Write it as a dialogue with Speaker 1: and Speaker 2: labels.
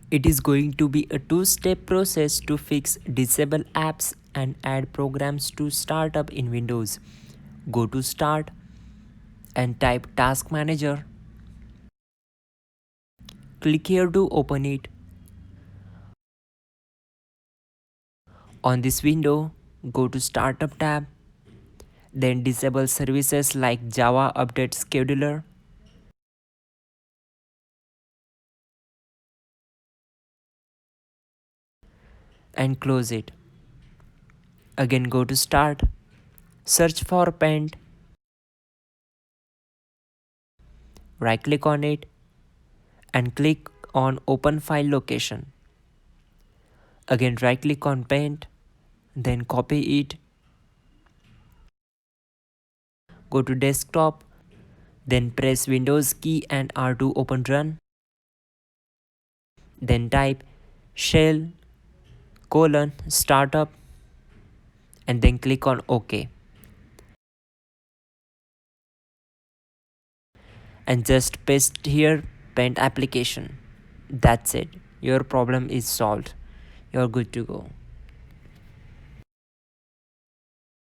Speaker 1: It is going to be a two-step process to fix disable apps and add programs to startup in Windows. Go to Start and type Task Manager. Click here to open it. On this window, go to Startup tab, then disable services like Java Update Scheduler. And close it. Again go to Start, search for Paint, right click on it and click on Open File Location. Again right click on Paint, then copy it, go to Desktop, then press Windows key and R to open Run. Then type shell startup and then click on OK. And just paste here Paint application. That's it. Your problem is solved. You're good to go.